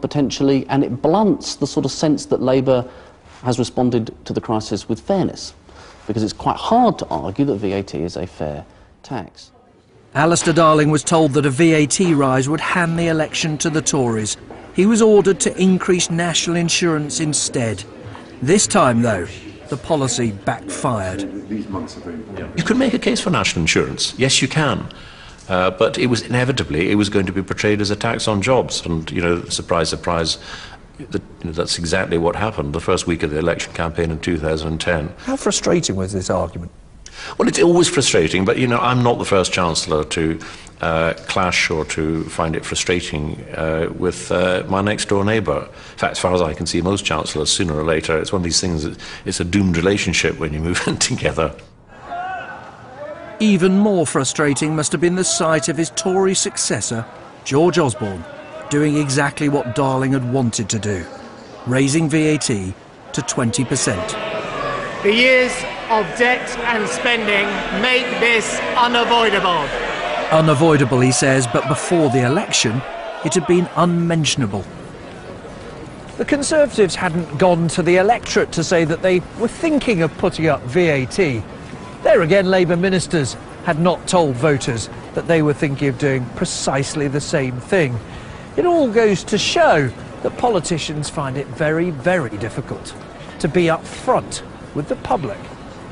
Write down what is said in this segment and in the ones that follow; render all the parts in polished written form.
potentially, and it blunts the sort of sense that Labour has responded to the crisis with fairness, because it's quite hard to argue that VAT is a fair tax. Alistair Darling was told that a VAT rise would hand the election to the Tories. He was ordered to increase national insurance instead. This time, though, the policy backfired. You can make a case for national insurance. Yes, you can. But it was going to be portrayed as a tax on jobs. And, you know, surprise, surprise, that's exactly what happened the first week of the election campaign in 2010. How frustrating was this argument? Well, it's always frustrating, but, you know, I'm not the first Chancellor to clash or to find it frustrating with my next-door neighbour. In fact, as far as I can see, most Chancellors, sooner or later, it's one of these things, it's a doomed relationship when you move in together. Even more frustrating must have been the sight of his Tory successor, George Osborne, doing exactly what Darling had wanted to do, raising VAT to 20%. The years of debt and spending make this unavoidable. Unavoidable, he says, but before the election, it had been unmentionable. The Conservatives hadn't gone to the electorate to say that they were thinking of putting up VAT. There again, Labour ministers had not told voters that they were thinking of doing precisely the same thing. It all goes to show that politicians find it very, very difficult to be up front with the public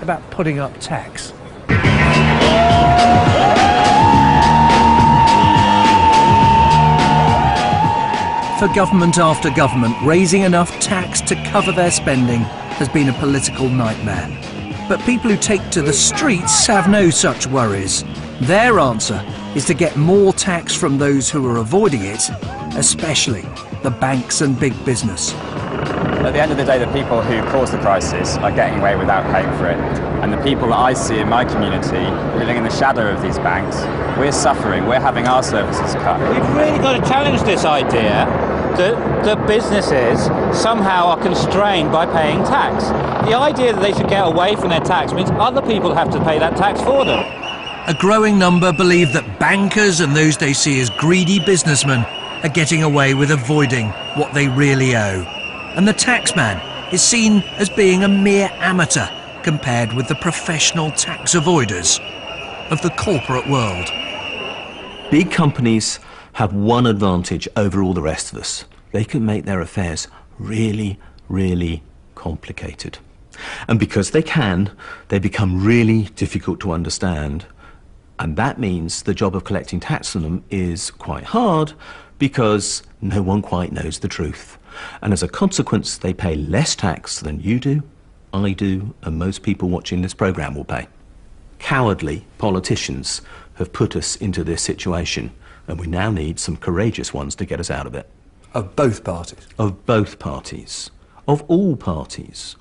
about putting up tax. For government after government, raising enough tax to cover their spending has been a political nightmare. But people who take to the streets have no such worries. Their answer is to get more tax from those who are avoiding it, especially the banks and big business. At the end of the day, the people who caused the crisis are getting away without paying for it. And the people that I see in my community living in the shadow of these banks, we're suffering, we're having our services cut. We've really got to challenge this idea that businesses somehow are constrained by paying tax. The idea that they should get away from their tax means other people have to pay that tax for them. A growing number believe that bankers and those they see as greedy businessmen are getting away with avoiding what they really owe. And the taxman is seen as being a mere amateur compared with the professional tax avoiders of the corporate world. Big companies have one advantage over all the rest of us. They can make their affairs really, really complicated. And because they can, they become really difficult to understand. And that means the job of collecting tax from them is quite hard because no one quite knows the truth. And as a consequence, they pay less tax than you do, I do, and most people watching this programme will pay. Cowardly politicians have put us into this situation, and we now need some courageous ones to get us out of it. Of both parties? Of both parties. Of all parties.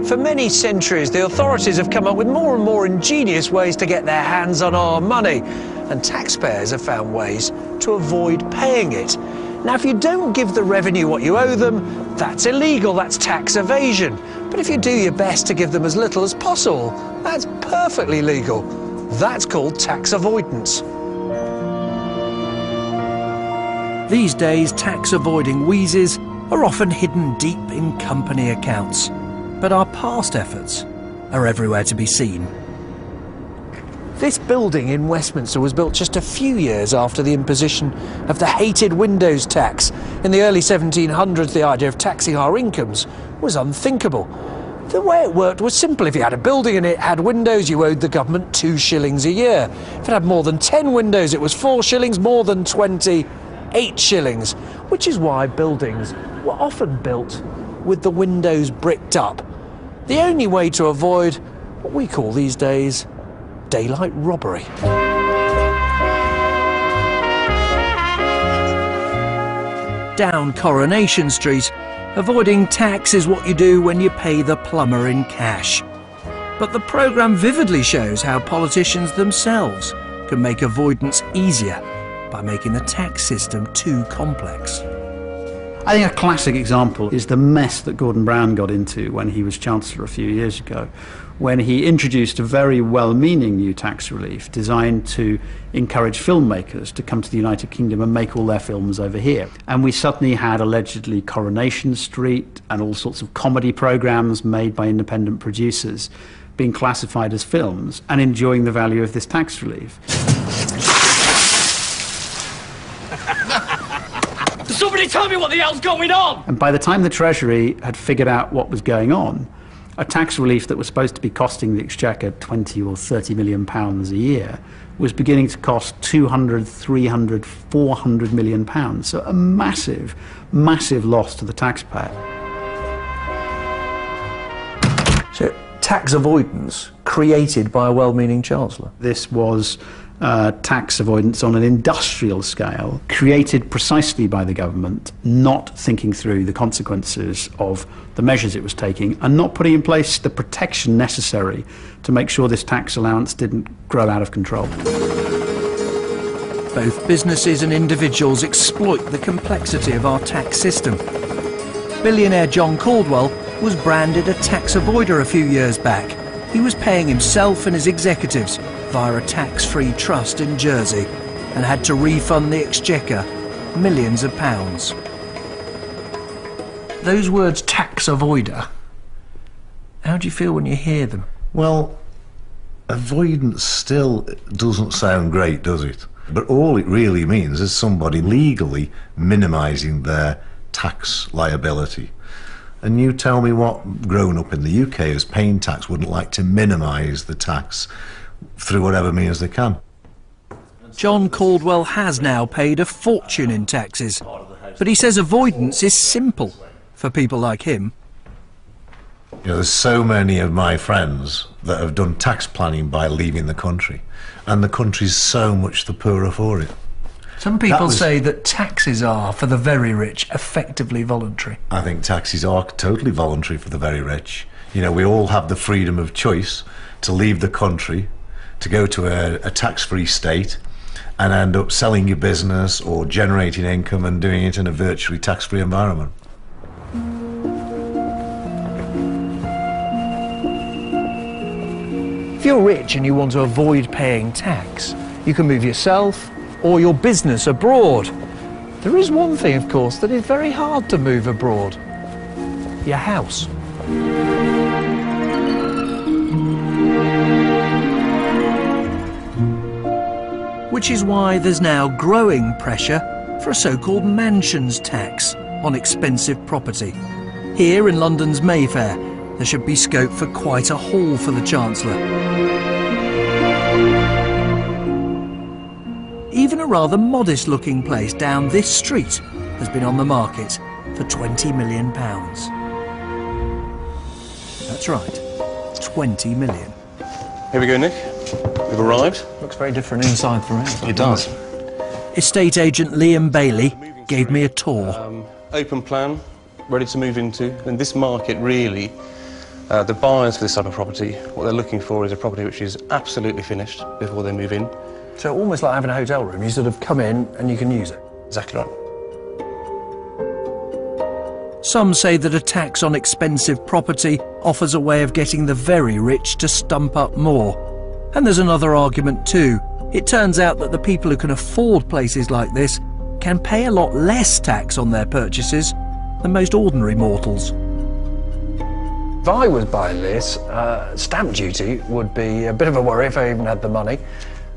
For many centuries, the authorities have come up with more and more ingenious ways to get their hands on our money, and taxpayers have found ways to avoid paying it. Now, if you don't give the revenue what you owe them, that's illegal, that's tax evasion. But if you do your best to give them as little as possible, that's perfectly legal. That's called tax avoidance. These days, tax-avoiding wheezes are often hidden deep in company accounts. But our past efforts are everywhere to be seen. This building in Westminster was built just a few years after the imposition of the hated windows tax. In the early 1700s, the idea of taxing our incomes was unthinkable. The way it worked was simple. If you had a building and it had windows, you owed the government 2 shillings a year. If it had more than 10 windows, it was 4 shillings, more than 20, 8 shillings, which is why buildings were often built with the windows bricked up. The only way to avoid what we call these days daylight robbery. Down Coronation Street, avoiding tax is what you do when you pay the plumber in cash. But the programme vividly shows how politicians themselves can make avoidance easier by making the tax system too complex. I think a classic example is the mess that Gordon Brown got into when he was Chancellor a few years ago, when he introduced a very well-meaning new tax relief designed to encourage filmmakers to come to the United Kingdom and make all their films over here. And we suddenly had allegedly Coronation Street and all sorts of comedy programmes made by independent producers being classified as films and enjoying the value of this tax relief. Somebody tell me what the hell's going on! And by the time the Treasury had figured out what was going on, a tax relief that was supposed to be costing the Exchequer 20 or 30 million pounds a year was beginning to cost 200, 300, 400 million pounds. So a massive, massive loss to the taxpayer. So tax avoidance created by a well-meaning Chancellor? This was tax avoidance on an industrial scale, created precisely by the government, not thinking through the consequences of the measures it was taking and not putting in place the protection necessary to make sure this tax allowance didn't grow out of control. Both businesses and individuals exploit the complexity of our tax system. Billionaire John Caldwell was branded a tax avoider a few years back. He was paying himself and his executives via a tax-free trust in Jersey and had to refund the Exchequer millions of pounds. Those words, tax avoider, how do you feel when you hear them? Well, avoidance still doesn't sound great, does it? But all it really means is somebody legally minimising their tax liability. And you tell me what grown up in the UK as paying tax wouldn't like to minimise the tax through whatever means they can. John Caldwell has now paid a fortune in taxes, but he says avoidance is simple for people like him. You know, there's so many of my friends that have done tax planning by leaving the country, and the country's so much the poorer for it. Some people say that taxes are, for the very rich, effectively voluntary. I think taxes are totally voluntary for the very rich. You know, we all have the freedom of choice to leave the country, to go to a tax-free state and end up selling your business or generating income and doing it in a virtually tax-free environment. If you're rich and you want to avoid paying tax, you can move yourself or your business abroad. There is one thing, of course, that is very hard to move abroad: your house. Which is why there's now growing pressure for a so-called mansions tax on expensive property. Here in London's Mayfair, there should be scope for quite a haul for the Chancellor. Even a rather modest-looking place down this street has been on the market for £20 million. That's right, 20 million. Here we go, Nick. We've arrived. Looks very different inside from outside. It does. Estate agent Liam Bailey gave me a tour. Open plan, ready to move into. In this market, really, the buyers for this type of property, what they're looking for is a property which is absolutely finished before they move in. So almost like having a hotel room, you sort of come in and you can use it. Exactly right. Some say that a tax on expensive property offers a way of getting the very rich to stump up more. And there's another argument too. It turns out that the people who can afford places like this can pay a lot less tax on their purchases than most ordinary mortals. If I was buying this, stamp duty would be a bit of a worry if I even had the money.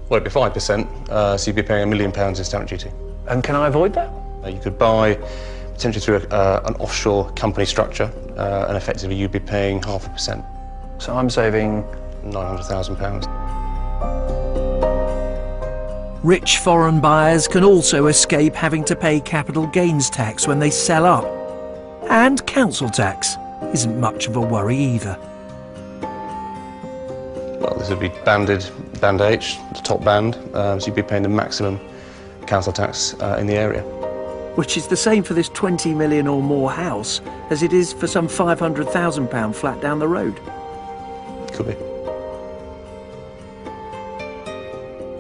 Well, it'd be 5%, so you'd be paying £1 million in stamp duty. And can I avoid that? You could buy potentially through an offshore company structure, and effectively you'd be paying 0.5%. So I'm saving £900,000. Rich foreign buyers can also escape having to pay capital gains tax when they sell up. And council tax isn't much of a worry either. Well, this would be banded, band H, the top band, so you'd be paying the maximum council tax in the area. Which is the same for this 20 million or more house as it is for some £500,000 flat down the road. Could be.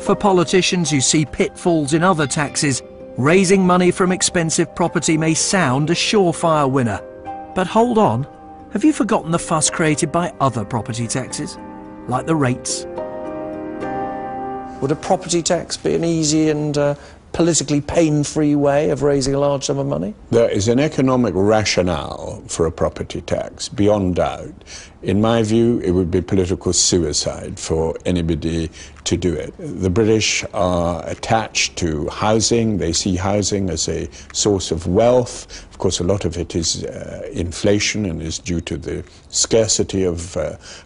For politicians who see pitfalls in other taxes, Raising money from expensive property may sound a surefire winner. But hold on, have you forgotten the fuss created by other property taxes, like the rates? Would a property tax be an easy and politically pain-free way of raising a large sum of money? There is an economic rationale for a property tax, beyond doubt. In my view, it would be political suicide for anybody to do it. The British are attached to housing. They see housing as a source of wealth. Of course, a lot of it is inflation and is due to the scarcity of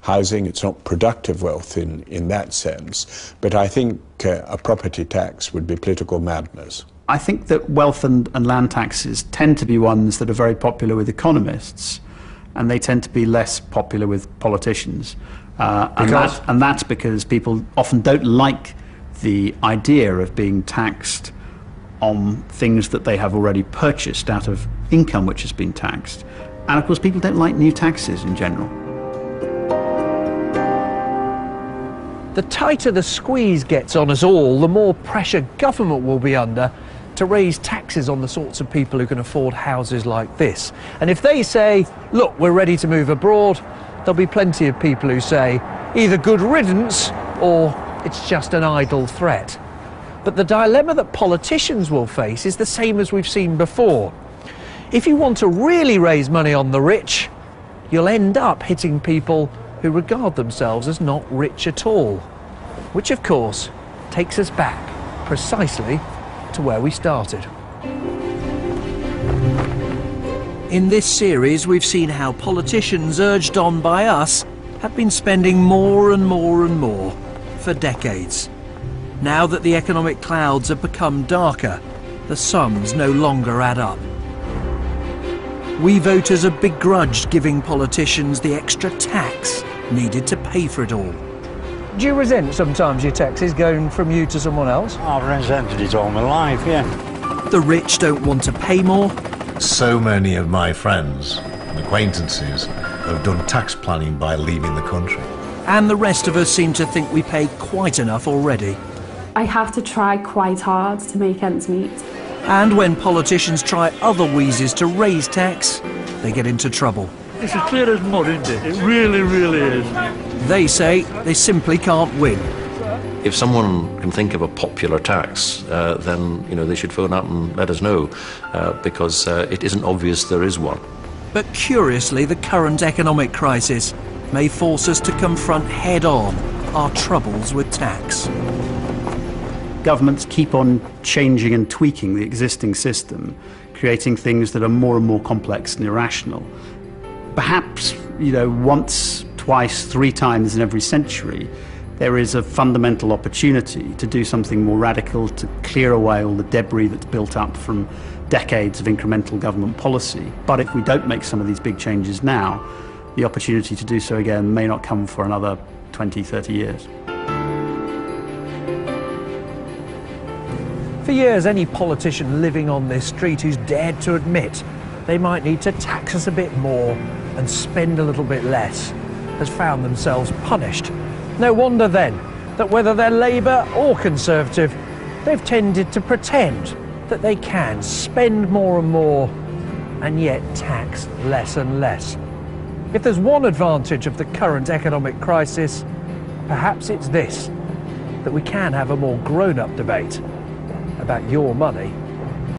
housing. It's not productive wealth in that sense. But I think a property tax would be political madness. I think that wealth and land taxes tend to be ones that are very popular with economists, and they tend to be less popular with politicians. And that's because people often don't like the idea of being taxed on things that they have already purchased out of income which has been taxed. And of course people don't like new taxes in general. The tighter the squeeze gets on us all, the more pressure government will be under to raise taxes on the sorts of people who can afford houses like this. And if they say, look, we're ready to move abroad, there'll be plenty of people who say either good riddance or it's just an idle threat. But the dilemma that politicians will face is the same as we've seen before. If you want to really raise money on the rich, you'll end up hitting people who regard themselves as not rich at all, which of course takes us back precisely to where we started. In this series, we've seen how politicians, urged on by us, have been spending more and more and more for decades. Now that the economic clouds have become darker, the sums no longer add up. We voters have begrudged giving politicians the extra tax needed to pay for it all. Do you resent sometimes your taxes going from you to someone else? I've resented it all my life, yeah. The rich don't want to pay more. So many of my friends and acquaintances have done tax planning by leaving the country. And the rest of us seem to think we pay quite enough already. I have to try quite hard to make ends meet. And when politicians try other wheezes to raise tax, they get into trouble. It's as clear as mud, isn't it? It really, really is. They say they simply can't win. If someone can think of a popular tax, then they should phone up and let us know, because it isn't obvious there is one. But curiously, the current economic crisis may force us to confront head-on our troubles with tax. Governments keep on changing and tweaking the existing system, creating things that are more and more complex and irrational. Perhaps, once, twice, 3 times in every century, there is a fundamental opportunity to do something more radical, to clear away all the debris that's built up from decades of incremental government policy. But if we don't make some of these big changes now, the opportunity to do so again may not come for another 20, 30 years. For years, any politician living on this street who's dared to admit they might need to tax us a bit more and spend a little bit less has found themselves punished. No wonder then that whether they're Labour or Conservative, they've tended to pretend that they can spend more and more and yet tax less and less. If there's one advantage of the current economic crisis, perhaps it's this, that we can have a more grown-up debate about your money